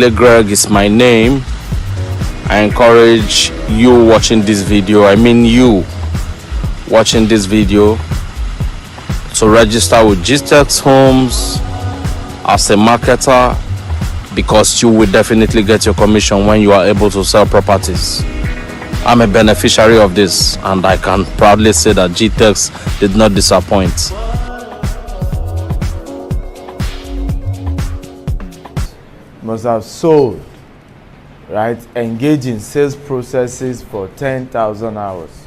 Greg is my name. I encourage you watching this video, you watching this video, to register with GTEX Homes as a marketer, because you will definitely get your commission when you are able to sell properties. I'm a beneficiary of this, and I can proudly say that GTEX did not disappoint. Must have sold, right? Engage in sales processes for 10,000 hours.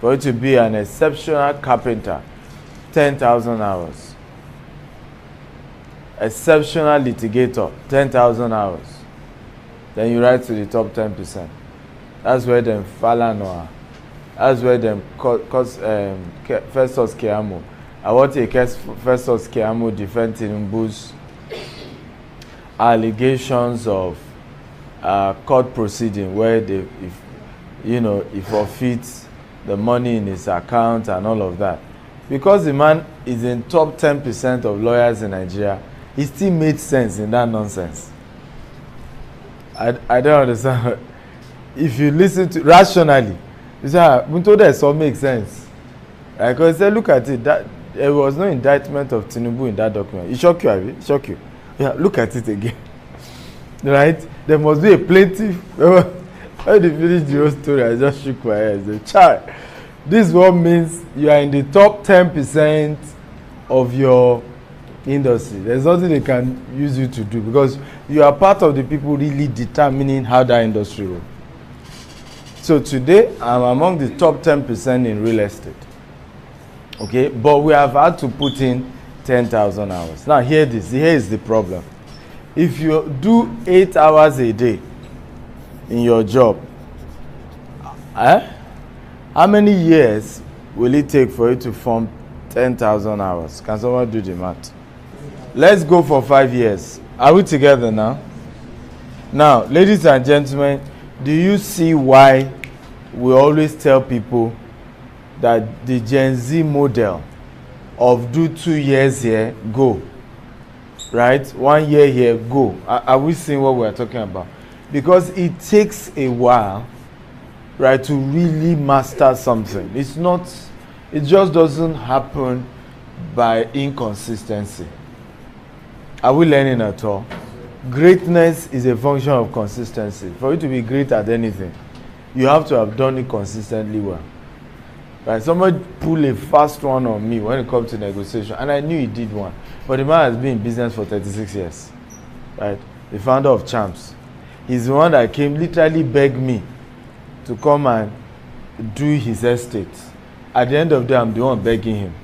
For you to be an exceptional carpenter, 10,000 hours. Exceptional litigator, 10,000 hours. Then you rise to the top 10%. That's where them Falanoa. That's where them Festus Keyamo. I want to case Festus Keyamo defending Tinubu's allegations of court proceeding where they, he forfeits the money in his account and all of that. Because the man is in top 10% of lawyers in Nigeria, he still made sense in that nonsense. I don't understand. If you listen to rationally, you say, Bunto all makes sense. Right? Because look at it, that there was no indictment of Tinubu in that document. It shocked you, Abi? It shocked you. Yeah, look at it again. Right? There must be a plaintiff. When they finish the whole story, I just shook my head. I said, child, this one means you are in the top 10% of your industry. There's nothing they can use you to do, because you are part of the people really determining how that industry will. So today, I'm among the top 10% in real estate. Okay? But we have had to put in 10,000 hours. Now, here is the problem. If you do 8 hours a day in your job, how many years will it take for you to form 10,000 hours? Can someone do the math? Let's go for 5 years. Are we together now? Now, ladies and gentlemen, do you see why we always tell people that the Gen Z model of do 2 years here, go, right? 1 year here, go. Are we seeing what we're talking about? Because it takes a while, right, to really master something. It just doesn't happen by inconsistency. Are we learning at all? Greatness is a function of consistency. For you to be great at anything, you have to have done it consistently well. Right? Somebody pulled a fast one on me when it comes to negotiation, and I knew he did one. But the man has been in business for 36 years. Right? The founder of Champs. He's the one that came, literally begged me to come and do his estate. At the end of the day, I'm the one begging him.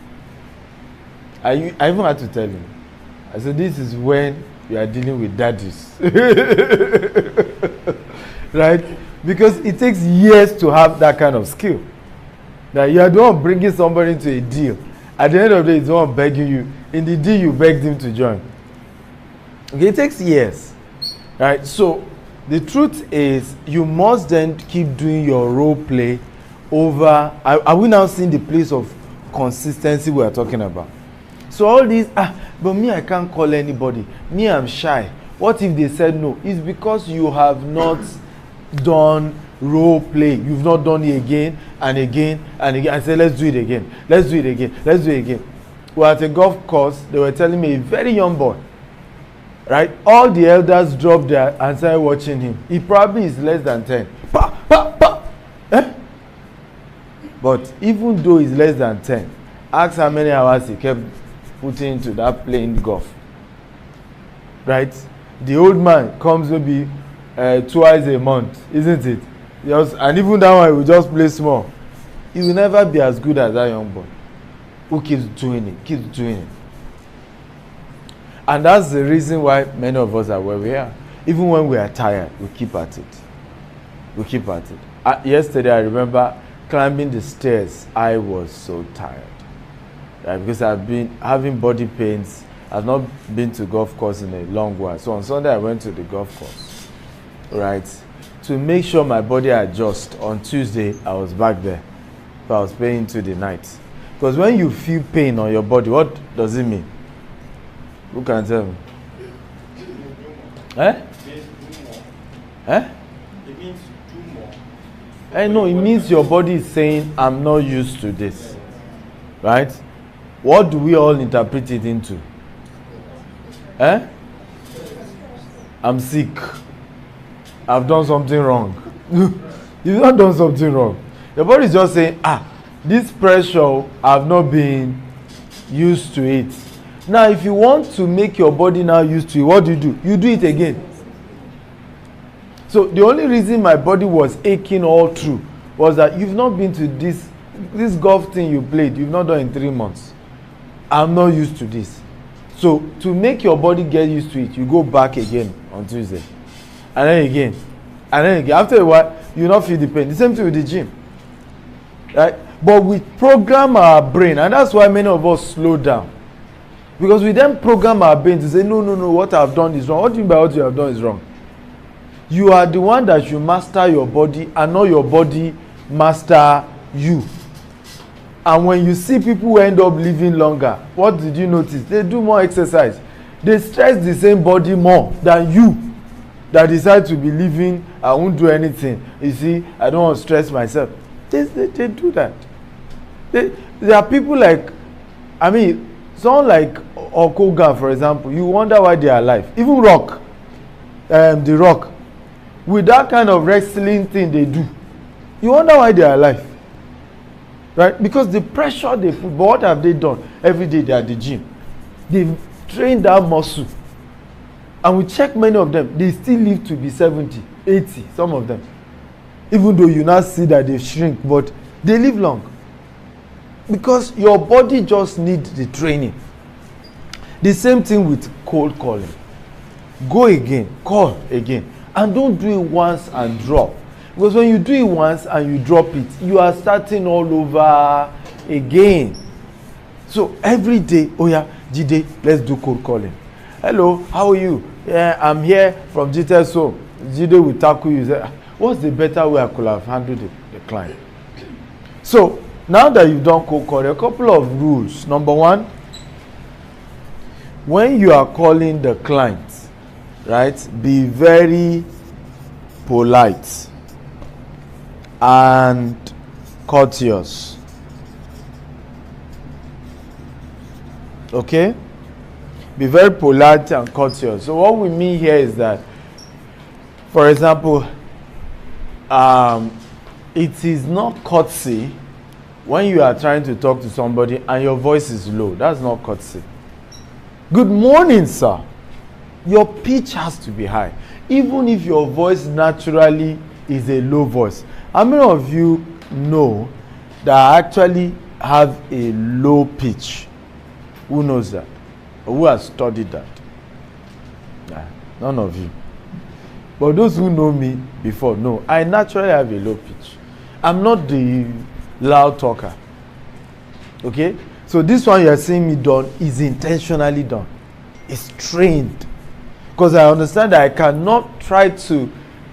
I even had to tell him. I said, this is when you are dealing with daddies. Right? Because it takes years to have that kind of skill. That you are the one bringing somebody into a deal. At the end of the day, it's the one begging you. In the deal, you begged him to join. Okay, it takes years. Right? So, the truth is, you must then keep doing your role play over. Are we now seeing the place of consistency we are talking about? So all these, but me, I can't call anybody. Me, I'm shy. What if they said no? It's because you have not done role play. You've not done it again and again and again. I said, let's do it again. Let's do it again. Let's do it again. We're at a golf course. They were telling me, a very young boy, right? All the elders dropped there and started watching him. He probably is less than 10. Pa, pa, pa. Eh? But even though he's less than 10, ask how many hours he kept putting into that playing golf. Right? The old man comes maybe twice a month, isn't it? And even that one, he will just play small. He will never be as good as that young boy who keeps doing it. And that's the reason why many of us are where we are. Even when we are tired, we keep at it. Yesterday, I remember climbing the stairs. I was so tired. Right? Because I've been having body pains. I've not been to golf course in a long while. So on Sunday, I went to the golf course. Right? To make sure my body adjusts. On Tuesday, I was back there. So I was paying into the night. Because when you feel pain on your body, what does it mean? Who can tell me? Eh? Eh? It means do more. No, it means your body is saying, I'm not used to this. Right? What do we all interpret it into? Eh? I'm sick. I've done something wrong. You've not done something wrong. Your body is just saying, this pressure, I've not been used to it. Now, if you want to make your body now used to it, what do? You do it again. So the only reason my body was aching all through was that you've not been to this golf thing you played, you've not done in 3 months. I'm not used to this. So to make your body get used to it, you go back again on Tuesday. And then again. And then again. After a while, you not feel the pain. The same thing with the gym. Right? But we program our brain, and that's why many of us slow down. Because we then program our brain to say, no, what I've done is wrong. What do you mean by what you have done is wrong? You are the one that should master your body and not your body master you. And when you see people who end up living longer, what did you notice? They do more exercise. They stress the same body more than you that decide to be living, I won't do anything. You see, I don't want to stress myself. They do that. There are people like, someone like Okoga, for example, you wonder why they are alive. Even Rock, The Rock, with that kind of wrestling thing they do, you wonder why they are alive. Right? Because the pressure they put, but what have they done? Every day they are at the gym. They've trained that muscle. And we check many of them, they still live to be 70, 80, some of them. Even though you now see that they shrink, but they live long. Because your body just needs the training. The same thing with cold calling. Go again, call again. And don't do it once and drop. Because when you do it once and you drop it, you are starting all over again. So every day, Jide, let's do cold calling. Hello, how are you? Yeah, I'm here from Jite's home. Jide will tackle you. Say, what's the better way I could have handled the client? So now that you've done cold calling, a couple of rules. Number one, when you are calling the client, right, be very polite and courteous. Okay? Be very polite and courteous. So what we mean here is that, for example, it is not courtesy when you are trying to talk to somebody and your voice is low. That's not courtesy. Good morning, sir. Your pitch has to be high. Even if your voice naturally is a low voice. How many of you know that I actually have a low pitch? Who knows that? Or who has studied that? Nah, none of you. But those who know me before know I naturally have a low pitch. I'm not the loud talker. Okay? So this one you are seeing me done is intentionally done. It's trained. Because I understand that I cannot try to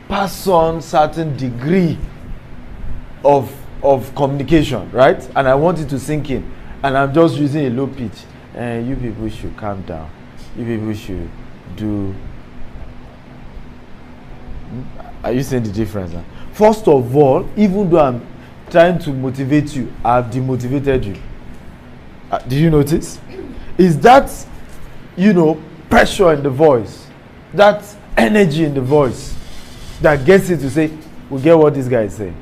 pass on certain degree of communication, right? And I want it to sink in. And I'm just using a low pitch. And you people should calm down. You people should do. Are you seeing the difference? Huh? First of all, even though I'm trying to motivate you, I've demotivated you. Did you notice? Is that, pressure in the voice, that energy in the voice that gets you to say, we get what this guy is saying.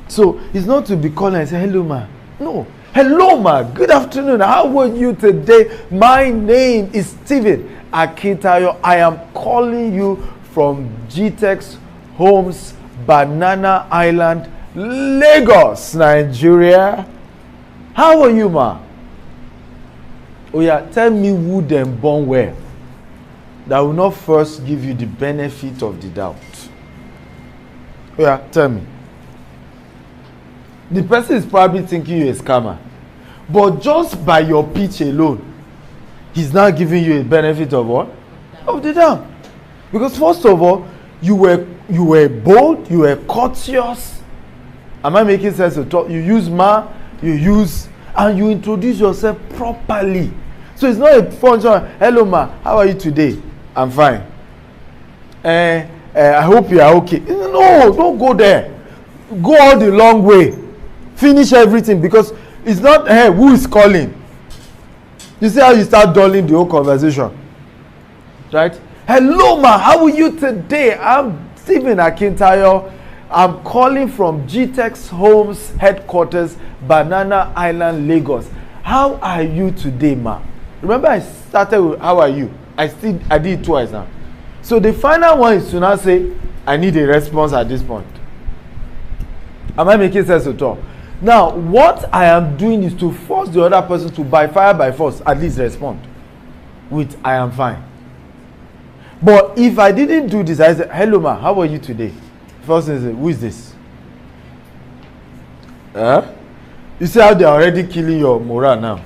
So it's not to be calling and say, hello, ma. No. Hello, ma. Good afternoon. How are you today? My name is Steven AKINTAYO. I am calling you from GTEX Homes, Banana Island, Lagos, Nigeria. How are you, ma? Oh yeah, tell me who them born where. That will not first give you the benefit of the doubt. Oh yeah, tell me. The person is probably thinking you're a scammer. But just by your pitch alone, he's now giving you a benefit of what? Of the doubt. Because first of all, you were bold, you were courteous. Am I making sense to talk? You use ma, and you introduce yourself properly. So it's not a function. Hello ma, how are you today? I'm fine. I hope you are okay. No, don't go there. Go all the long way. Finish everything, because it's not who is calling. You see how you start dulling the whole conversation, right? Hello, ma, how are you today? I'm Stephen Akintayo. I'm calling from GTEX Homes headquarters, Banana Island, Lagos. How are you today, ma? Remember, I started with how are you? I did it twice now. So the final one is to now say, I need a response at this point. Am I making sense at all? Now, what I am doing is to force the other person to, by fire by force, at least respond with I am fine. But if I didn't do this, I said, hello, ma, how are you today? First thing is, who is this? You see how they are already killing your morale now.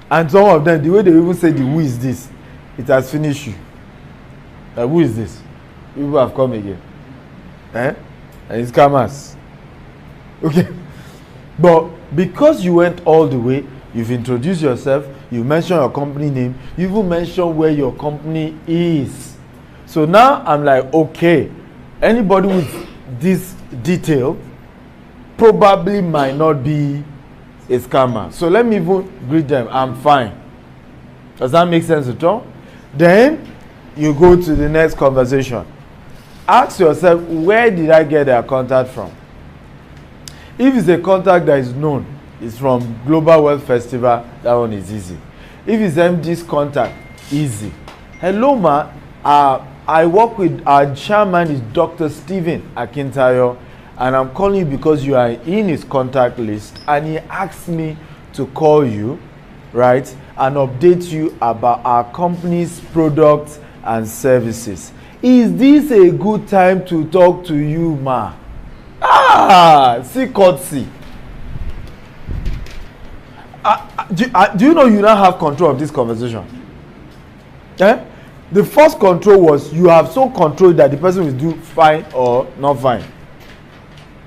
And some of them, the way they even say the who is this, it has finished you. Who is this? People have come again. And it's scammers. Okay. But because you went all the way, you've introduced yourself, you mentioned your company name, you even mentioned where your company is. So now I'm like, okay, anybody with this detail probably might not be a scammer. So let me even greet them. I'm fine. Does that make sense at all? Then you go to the next conversation. Ask yourself, where did I get their contact from? If it's a contact that is known, it's from Global Wealth Festival, that one is easy. If it's MD's contact, easy. Hello, ma. I work with our chairman is Dr. Stephen Akintayo, and I'm calling you because you are in his contact list, and he asked me to call you, right, and update you about our company's products and services. Is this a good time to talk to you, ma? See courtesy. Do you know you now have control of this conversation? The first control was you have so control that the person will do fine or not fine.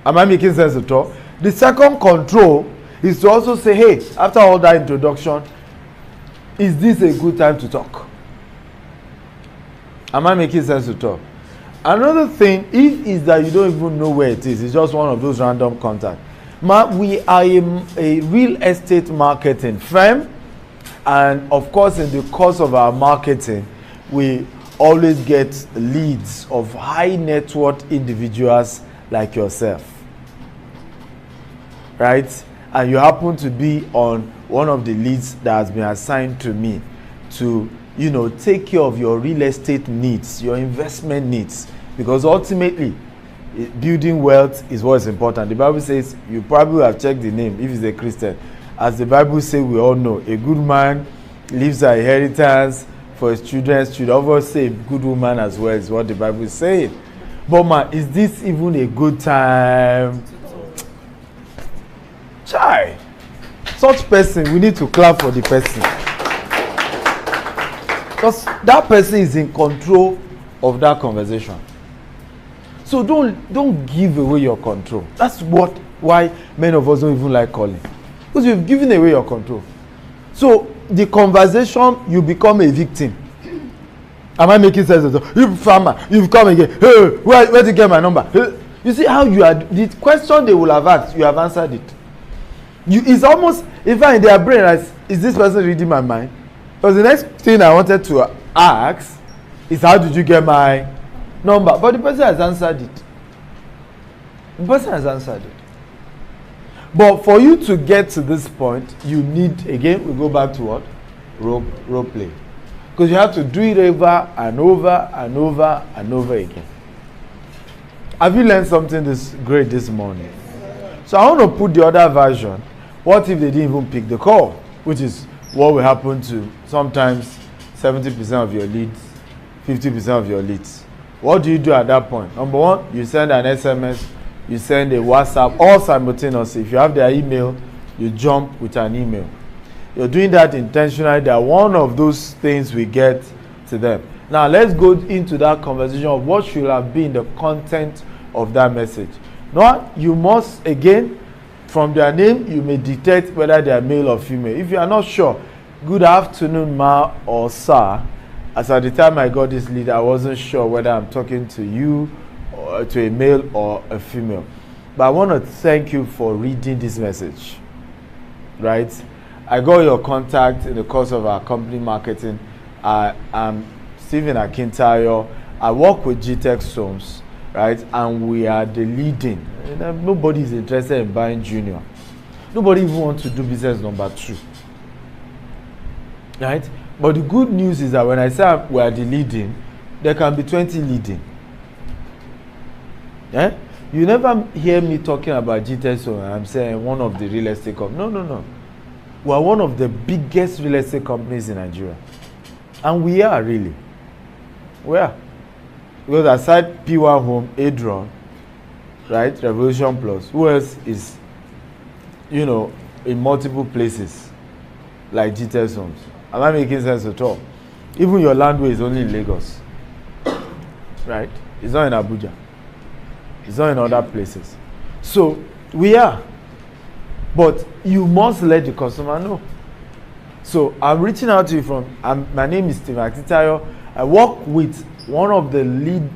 Am I making sense at all? The second control is to also say, hey, after all that introduction, is this a good time to talk? Am I making sense at all? Another thing, if is that you don't even know where it is, it's just one of those random contacts. We are a real estate marketing firm, and of course in the course of our marketing, we always get leads of high net worth individuals like yourself, right? And you happen to be on one of the leads that has been assigned to me to, you know, take care of your real estate needs, your investment needs, because ultimately building wealth is what is important. The Bible says, you probably have checked the name if he's a Christian. As the Bible says, we all know, a good man leaves an inheritance for his children's children. Always say good woman as well is what the Bible is saying. But man, is this even a good time? Chai, such person, we need to clap for the person, because that person is in control of that conversation. So don't give away your control. That's why many of us don't even like calling, because you've given away your control. So the conversation, you become a victim. Am I making sense? You farmer, you've come again. Hey, where did you get my number? Hey. You see how you are, the question they will have asked, you have answered it. It's almost, in fact, in their brain, is this person reading my mind? Because the next thing I wanted to ask is, how did you get my number? But the person has answered it. The person has answered it. But for you to get to this point, you need, again, we go back to what? Role play. Because you have to do it over and over and over and over again. Have you learned something great this morning? So I want to put the other version. What if they didn't even pick the call? Which is what will happen to sometimes 70% of your leads, 50% of your leads. What do you do at that point? Number one, you send an SMS, you send a WhatsApp, all simultaneously. If you have their email, you jump with an email. You're doing that intentionally. That one of those things we get to them. Now let's go into that conversation of what should have been the content of that message. Now you must, again, from their name, you may detect whether they are male or female. If you are not sure, good afternoon, ma or sir. As at the time I got this lead, I wasn't sure whether I'm talking to you, or to a male or a female. But I want to thank you for reading this message. Right? I got your contact in the course of our company marketing. I'm Stephen AKINTAYO. I work with GTEX Homes, right? And we are the leading. Nobody is interested in buying junior. Nobody even wants to do business number 2. Right? But the good news is that when I say we are the leading, there can be 20 leading. Yeah? You never hear me talking about GTEX Homes and I'm saying one of the real estate companies. No. We are one of the biggest real estate companies in Nigeria. And we are really. We are. Because aside P1 Home, Adron, right, Revolution Plus, who else is, in multiple places like GTEX Homes? Am I making sense at all? Even your landway is only in Lagos. Right? It's not in Abuja. It's not in other places. So, we are. But you must let the customer know. So I'm reaching out to you my name is Stephen AKINTAYO. I work with one of the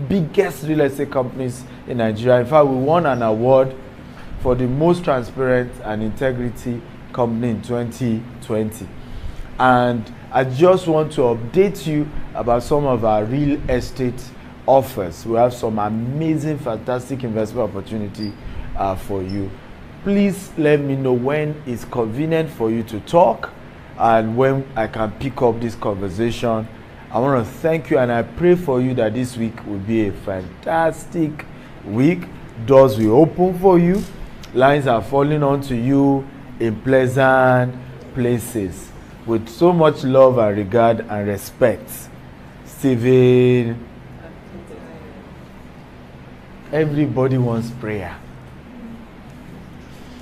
biggest real estate companies in Nigeria. In fact, we won an award for the most transparent and integrity company in 2020. And I just want to update you about some of our real estate offers. We have some amazing, fantastic investment opportunity for you. Please let me know when it's convenient for you to talk and when I can pick up this conversation. I want to thank you and I pray for you that this week will be a fantastic week. Doors will open for you. Lines are falling onto you in pleasant places. With so much love and regard and respect, Stephen. Everybody wants prayer.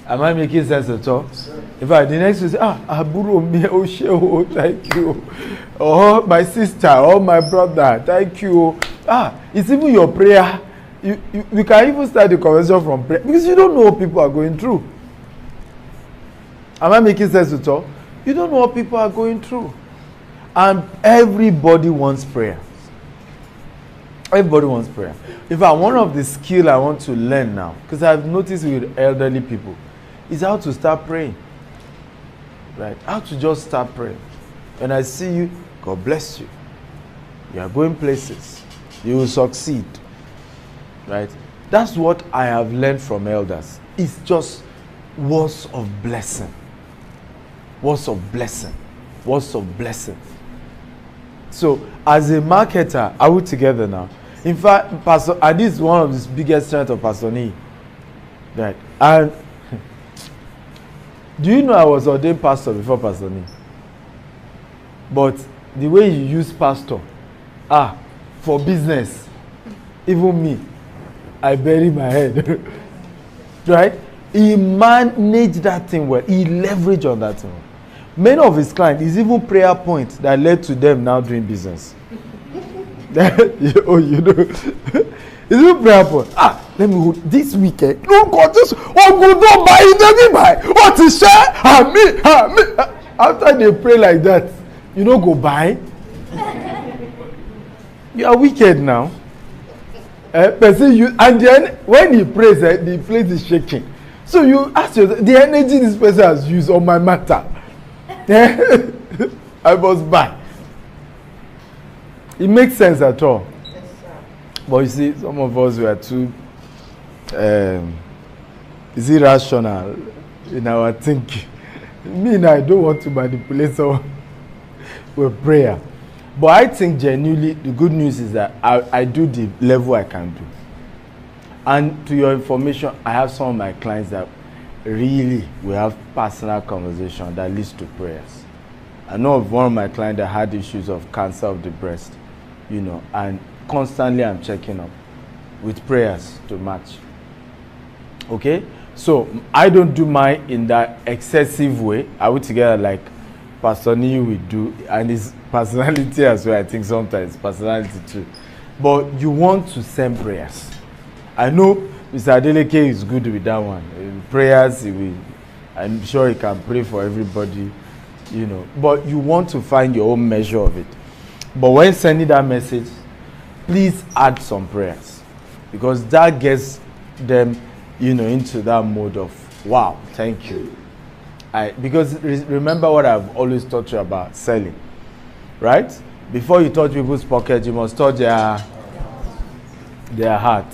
Am I making sense at all? In fact, the next is Aburo me, oh, thank you. Oh, my sister, oh, my brother, thank you. It's even your prayer. You can even start the conversation from prayer because you don't know what people are going through. Am I making sense at all? You don't know what people are going through. And everybody wants prayer. Everybody wants prayer. In fact, one of the skills I want to learn now, because I've noticed with elderly people, is how to start praying. Right? How to just start praying. When I see you, God bless you. You are going places. You will succeed. Right? That's what I have learned from elders. It's just words of blessing. Words of blessing. Words of blessing. So, as a marketer, are we together now? In fact, and this is one of the biggest strengths of Pastor Nee. Right? And do you know I was ordained pastor before Pastor Nee? But the way you use pastor, for business, even me, I bury my head. Right? He managed that thing well. He leveraged on that thing well. Many of his clients, is even prayer points that led to them now doing business. It's even prayer point. Let me hold this weekend. No, God, this don't buy it, let me buy. What is share? Me. After they pray like that, you don't go buy. You are wicked now. And then when he prays, the place is shaking. So you ask yourself, the energy this person has used on my matter. I must buy. It makes sense at all. Yes, but you see, some of us were too irrational in our thinking. Me and I don't want to manipulate someone with prayer. But I think genuinely the good news is that I do the level I can do. And to your information, I have some of my clients that really will have personal conversation that leads to prayers. I know of one of my clients that had issues of cancer of the breast, and constantly I'm checking up with prayers to match. Okay? So I don't do mine in that excessive way. I would together like Pastor Nee will do, and his personality as well. I think sometimes personality too. But you want to send prayers. I know Mr. Adeleke is good with that one. Prayers, I'm sure he can pray for everybody, But you want to find your own measure of it. But when sending that message, please add some prayers, because that gets them, into that mode of, wow, thank you. Because remember what I've always taught you about selling, right? Before you touch people's pocket, you must touch their heart,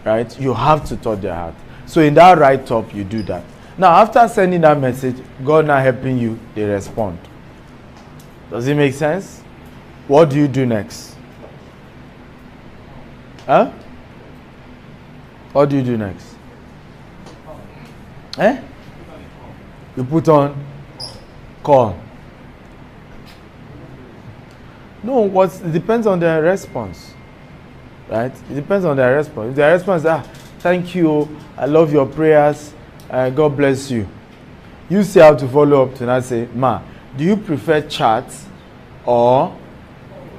right? You have to touch their heart. So in that write-up, you do that. Now, after sending that message, God now helping you, they respond. Does it make sense? What do you do next? Huh? What do you do next? You put on call. No, it depends on their response. Right? It depends on their response. If their response is, thank you, I love your prayers, God bless you. You still have to follow up to not say, ma, do you prefer chat or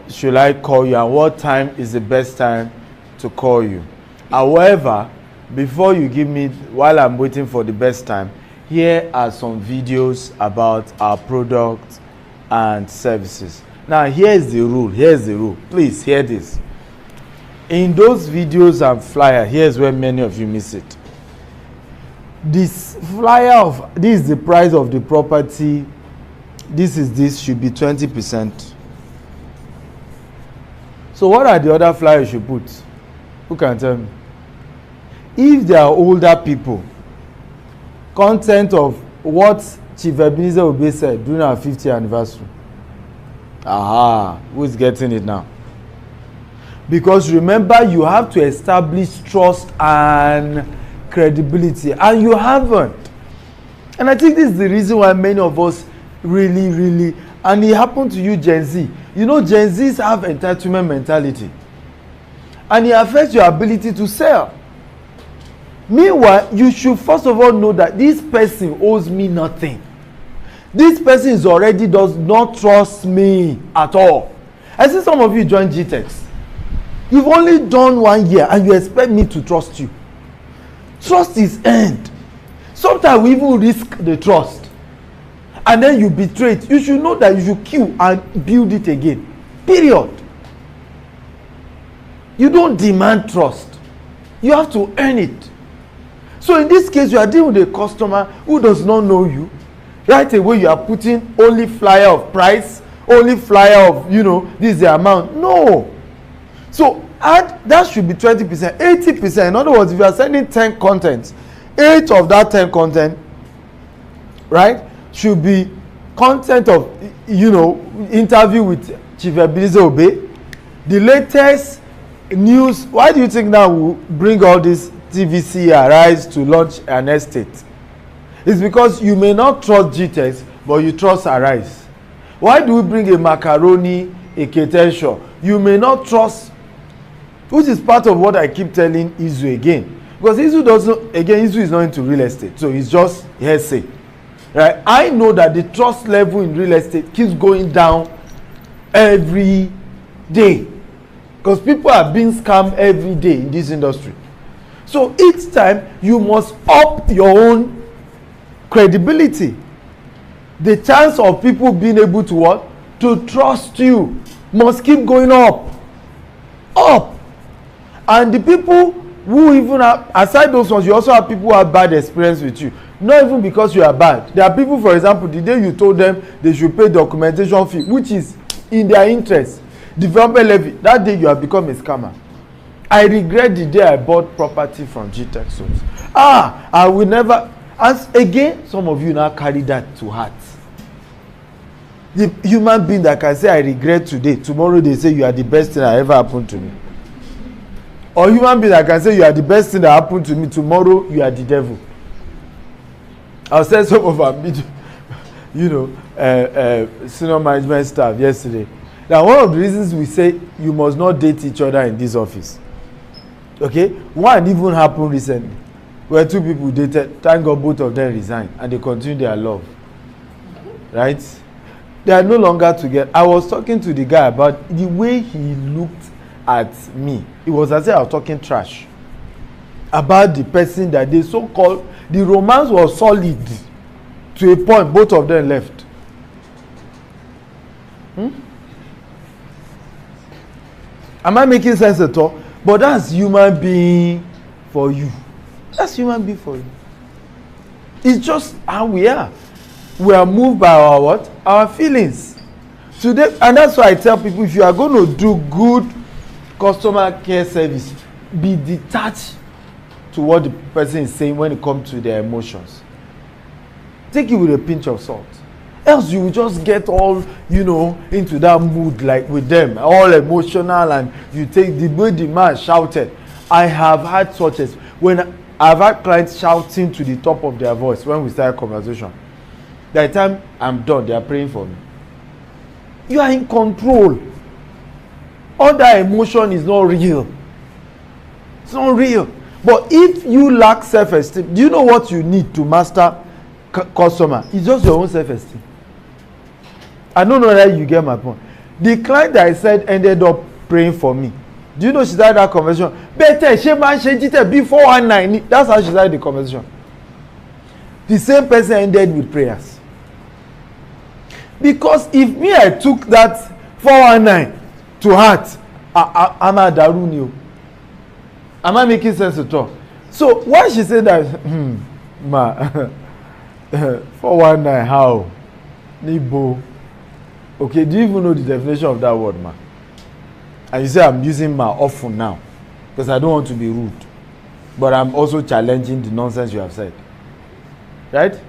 should I call you, and what time is the best time to call you? However, before you give me, while I'm waiting for the best time, here are some videos about our products and services. Now, here's the rule. Please hear this. In those videos and flyer, here's where many of you miss it. This flyer this is the price of the property. This should be 20%. So what are the other flyers you should put? Who can tell me? If they are older people, content of what Chief Ebenezer Obey said during our 50th anniversary. Who's getting it now? Because remember, you have to establish trust and credibility, and you haven't. And I think this is the reason why many of us really, and it happened to you, Gen Z. Gen Zs have entitlement mentality, and it affects your ability to sell. Meanwhile, you should first of all know that this person owes me nothing. This person does not trust me at all. I see some of you join GTEx. You've only done 1 year and you expect me to trust you. Trust is earned. Sometimes we even risk the trust, and then you betray it. You should know that you should kill and build it again. Period. You don't demand trust. You have to earn it. So in this case, you are dealing with a customer who does not know you. Right away, you are putting only flyer of price, only flyer of, this is the amount. No. So that should be 20%, 80%. In other words, if you are sending 10 contents, 8 of that 10 content, right, should be content of, interview with Chief Ebenezer Obey. The latest news. Why do you think now we bring all this TVC Arise to launch an estate? It's because you may not trust GTEx, but you trust Arise. Why do we bring a macaroni, a AKINTAYO? You may not trust, which is part of what I keep telling Izu again. Because Izu is not into real estate, so it's just hearsay. Right? I know that the trust level in real estate keeps going down every day, because people are being scammed every day in this industry. So each time you must up your own credibility. The chance of people being able to what? To trust you must keep going up. And the people who even have, aside those ones, you also have people who have bad experience with you. Not even because you are bad. There are people, for example, the day you told them they should pay documentation fee, which is in their interest, development levy, that day you have become a scammer. I regret the day I bought property from GTEx Homes. I will never. As again, some of you now carry that to heart. The human being that can say I regret today, tomorrow they say you are the best thing that ever happened to me. Or human being that can say you are the best thing that happened to me, tomorrow you are the devil. I said some of our senior management staff yesterday. Now, one of the reasons we say you must not date each other in this office. Okay? One even happened recently, where 2 people dated. Thank God both of them resigned and they continue their love. Right? They are no longer together. I was talking to the guy about the way he looked at me. It was as if I was talking trash about the person that they so-called. The romance was solid to a point. Both of them left. Am I making sense at all? But that's human being for you. That's human being for you. It's just how we are. We are moved by our what? Our feelings. Today, and that's why I tell people, if you are going to do good customer care service, be detached to what the person is saying when it comes to their emotions. Take it with a pinch of salt. Else you will just get all, into that mood like with them, all emotional, and you take the way the man shouted. I have had such as when I've had clients shouting to the top of their voice when we start a conversation. By the time I'm done, they are praying for me. You are in control. All that emotion is not real. It's not real. But if you lack self-esteem, do you know what you need to master customer? It's just your own self-esteem. I don't know whether you get my point. The client that I said ended up praying for me. Do you know she started that conversation? Better, she man, she did before 1-9. That's how she started the conversation. The same person ended with prayers. Because if me, I took that 419 to heart, I'm a darunio. Am I making sense at all? So why she said that? Ma, 419 how? Nibo. Okay, do you even know the definition of that word, ma? And you say I'm using ma often now because I don't want to be rude, but I'm also challenging the nonsense you have said. Right?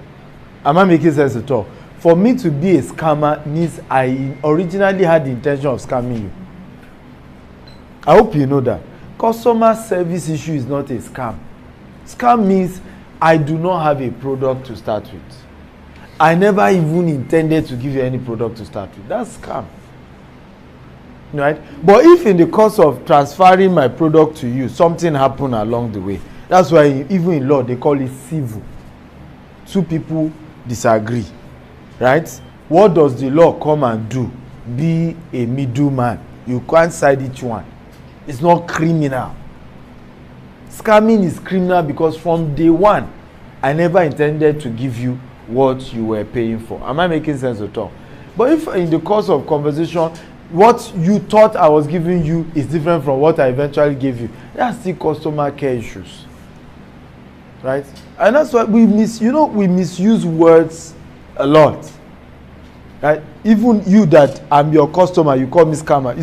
Am I making sense at all? For me to be a scammer means I originally had the intention of scamming you. I hope you know that. Customer service issue is not a scam. Scam means I do not have a product to start with. I never even intended to give you any product to start with. That's scam. Right? But if in the course of transferring my product to you, something happened along the way, that's why even in law they call it civil. Two people disagree. Right? What does the law come and do? Be a middleman. You can't side each one. It's not criminal. Scamming is criminal because from day one, I never intended to give you what you were paying for. Am I making sense at all? But if in the course of conversation, what you thought I was giving you is different from what I eventually gave you, that's still customer care issues. Right? And that's why we misuse words a lot. Right? Even you that I'm your customer, you call me scammer.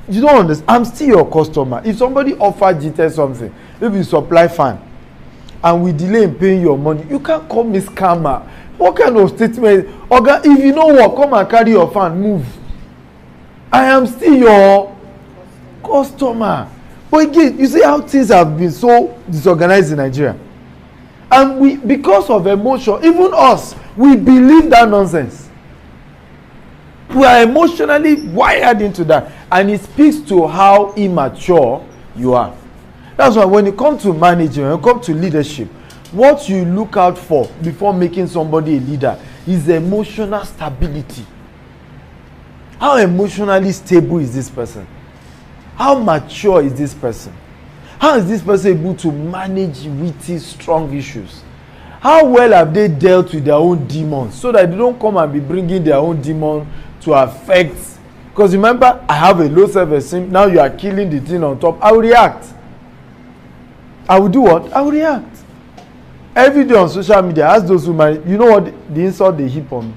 You don't understand. I'm still your customer. If somebody offered GT something, maybe you supply fan, and we delay in paying your money, you can't call me scammer. What kind of statement? Oga, if you know what, come and carry your fan, move. I am still your customer. But again, you see how things have been so disorganized in Nigeria. And we, because of emotion, even us, we believe that nonsense. We are emotionally wired into that. And it speaks to how immature you are. That's why when you come to managing, when you come to leadership, what you look out for before making somebody a leader is emotional stability. How emotionally stable is this person? How mature is this person? How is this person able to manage witty, strong issues? How well have they dealt with their own demons so that they don't come and be bringing their own demon to affect? Because remember, I have a low self-esteem. Now you are killing the thing on top. I will react. I will do what? I will react. Every day on social media, ask those who manage, you know what the insult they heap on me?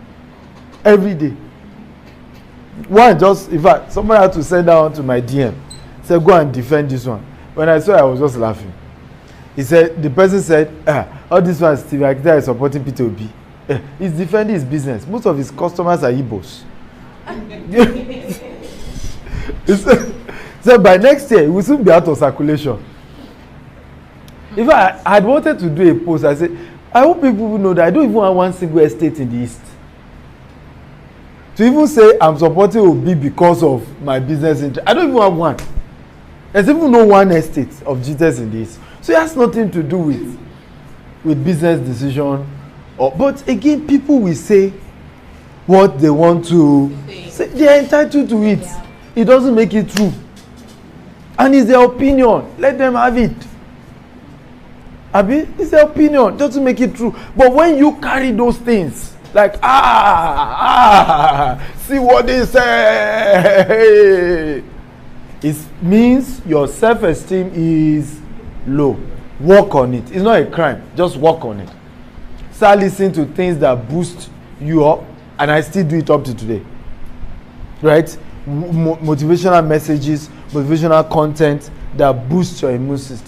Every day. One just, in fact, somebody had to send that one to my DM. Say, go and defend this one. When I saw it, I was just laughing. He said, the person said, all this one, Steve Akita is supporting P2B. He's defending his business. Most of his customers are Igbos. He said, by next year, he will soon be out of circulation. If I had wanted to do a post, I said, I hope people will know that I don't even have one single estate in the East. To even say I'm supporting Obi because of my business interest, I don't even have one. There's even no one estate of Jesus in the East. So it has nothing to do with business decision. But again, people will say what they want to say. They are entitled to it. Yeah. It doesn't make it true. And it's their opinion. Let them have it. Abi, it's their opinion. Doesn't make it true. But when you carry those things, like, see what they say. It means your self-esteem is low. Work on it. It's not a crime. Just work on it. Start listening to things that boost you up, and I still do it up to today. Right? Motivational messages, motivational content that boosts your immune system.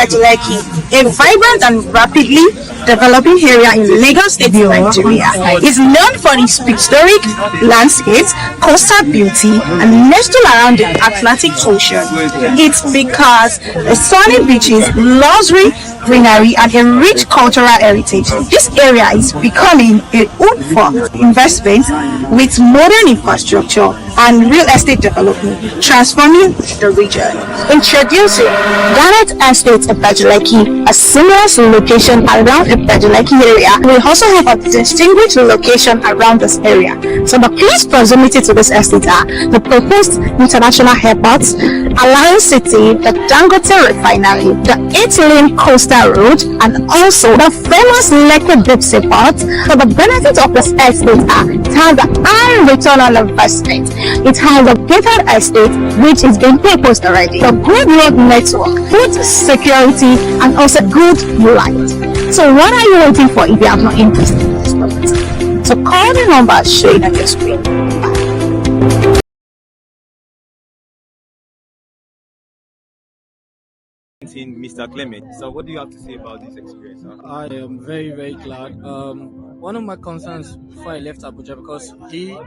Lekki, a vibrant and rapidly developing area in Lagos State, Nigeria, is known for its pictorial landscapes, coastal beauty, and nestled around the Atlantic Ocean. It's because the sunny beaches, luxury, greenery, and a rich cultural heritage. This area is becoming a hub for investment with modern infrastructure and real estate development, transforming the region. Introducing Garnet Estate Lekki, a seamless location around the Lekki area. We also have a distinguished location around this area. So the close proximity to this estate are the proposed international airports, Alliance City, the Dangote refinery, the 8-lane coastal road, and also the famous Lekki Deep Sea Port. So the benefits of this estate are it has a high return on investment. It has a gated estate which is being proposed already. The good road network, food security, and also good light. So what are you waiting for if you have not invested in this property? So call the number showing on your screen. Mr. Clement. So what do you have to say about this experience? I am very, very glad. One of my concerns before I left Abuja, because he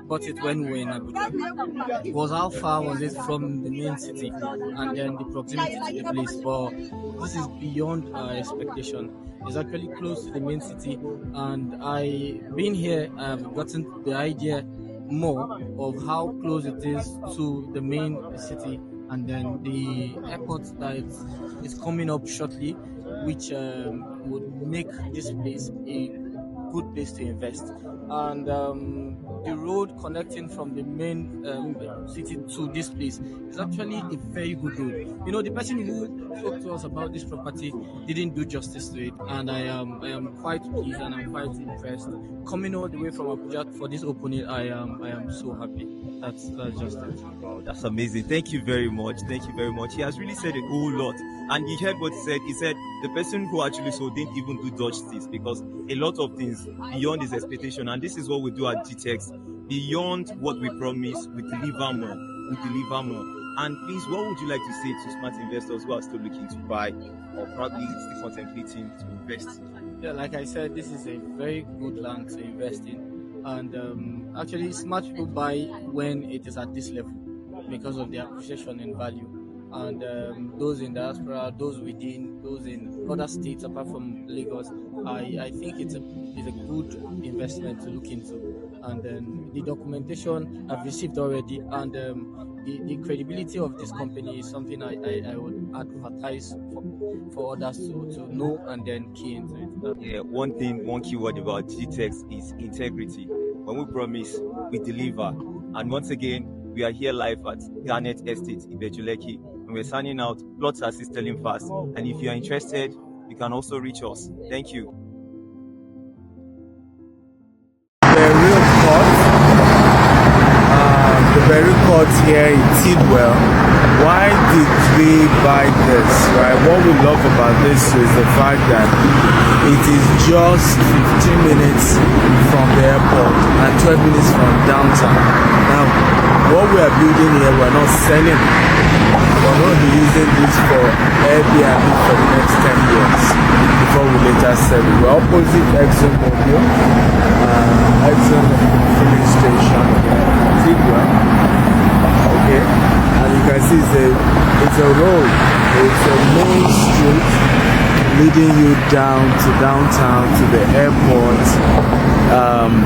bought it when we were in Abuja, was how far was it from the main city and then the proximity to the place. But this is beyond our expectation. It's actually close to the main city, and being here, I've gotten the idea more of how close it is to the main city, and then the airport that is coming up shortly, which would make this place a good place to invest. And the road connecting from the main city to this place is actually a very good road. You know, the person who spoke to us about this property didn't do justice to it, and I am quite pleased and I'm quite impressed. Coming all the way from Abuja for this opening, I am so happy. That's just it. Wow, that's amazing. Thank you very much. Thank you very much. He has really said a whole lot. And you heard what he said. He said the person who actually sold didn't even do justice, because a lot of things beyond his expectation. And this is what we do at GTX. Beyond what we promise, we deliver more. We deliver more. And please, what would you like to say to smart investors who are still looking to buy or probably still contemplating to invest? Yeah, like I said, this is a very good land to invest in. And actually, smart people buy when it is at this level because of the appreciation in value. And those in diaspora, those within, those in other states apart from Lagos, I think it's a good investment to look into. And the documentation I've received already, and the credibility of this company is something I would advertise for others to know and then key into it. Yeah, one keyword about GTX is integrity. When we promise, we deliver. And once again, we are here live at Garnet Estate in Lekki, and we're signing out. Plots are still selling fast, and if you are interested, you can also reach us. Thank you. The very court here in Tidwell. Why did we buy this, right? What we love about this is the fact that it is just 15 minutes from the airport and 12 minutes from downtown. Now, what we are building here, we're not selling it. We're going to be using this for Airbnb for the next 10 years before we later sell it. We're opposite Exxon Mobil, Exxon filling station, Tidwell. Okay, and you can see it's a road. It's a main street leading you down to downtown to the airport.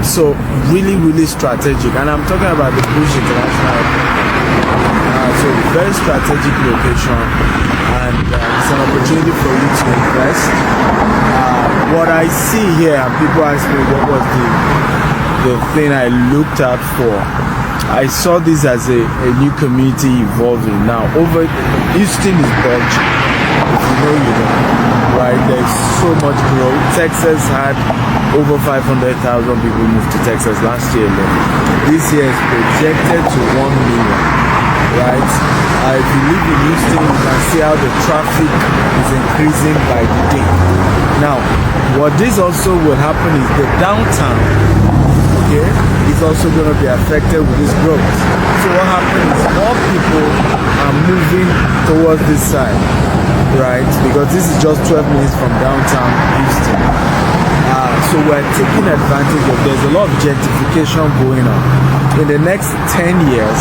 So really strategic, and I'm talking about the Bush International Airport. So very strategic location, and it's an opportunity for you to invest. What I see here, and people ask me what was the thing I looked out for. I saw this as a new community evolving. Now, over Houston is budging. If you know, you know. right? There's so much growth. Texas had over 500,000 people move to Texas last year alone. This year is projected to 1 million, right? If you live in Houston, you can see how the traffic is increasing by the day. Now, what this also will happen is the downtown, okay, is also going to be affected with this growth. So what happens is more people are moving towards this side, right? Because this is just 12 minutes from downtown Houston. So we're taking advantage of, there's a lot of gentrification going on. In the next 10 years,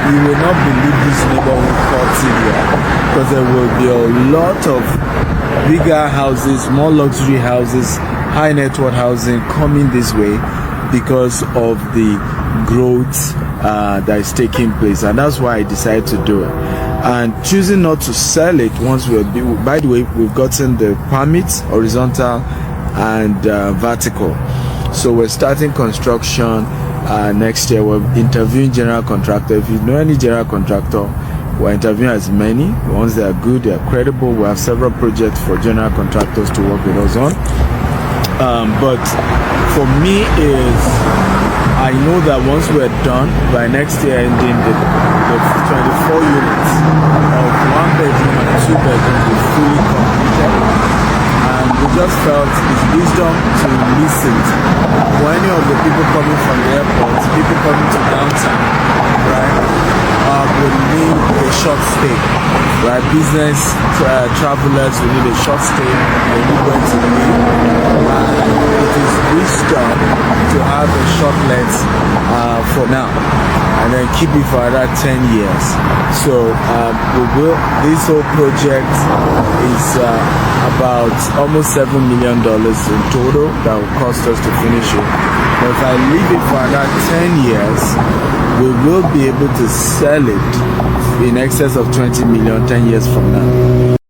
you will not believe this neighborhood called Syria, because there will be a lot of bigger houses, more luxury houses, high net worth housing coming this way because of the growth that is taking place. And that's why I decided to do it. And choosing not to sell it once by the way, we've gotten the permits, horizontal and vertical. So we're starting construction next year. We're interviewing general contractor. If you know any general contractor, we're interviewing as many. Once they are good, they are credible. We have several projects for general contractors to work with us on. But for me is, I know that once we're done by next year ending, the 24 units of 1 bedroom and 2 bedrooms will fully completed. And we just felt it's wisdom to listen for any of the people coming from the airport, people coming to downtown, right? Would need a short stay, right? Business travelers will need a short stay, they need where to live. It is wisdom to have a short let for now, and then keep it for another 10 years. So this whole project is about almost $7 million in total that will cost us to finish it. But if I leave it for another 10 years, we will be able to sell it in excess of 20 million 10 years from now.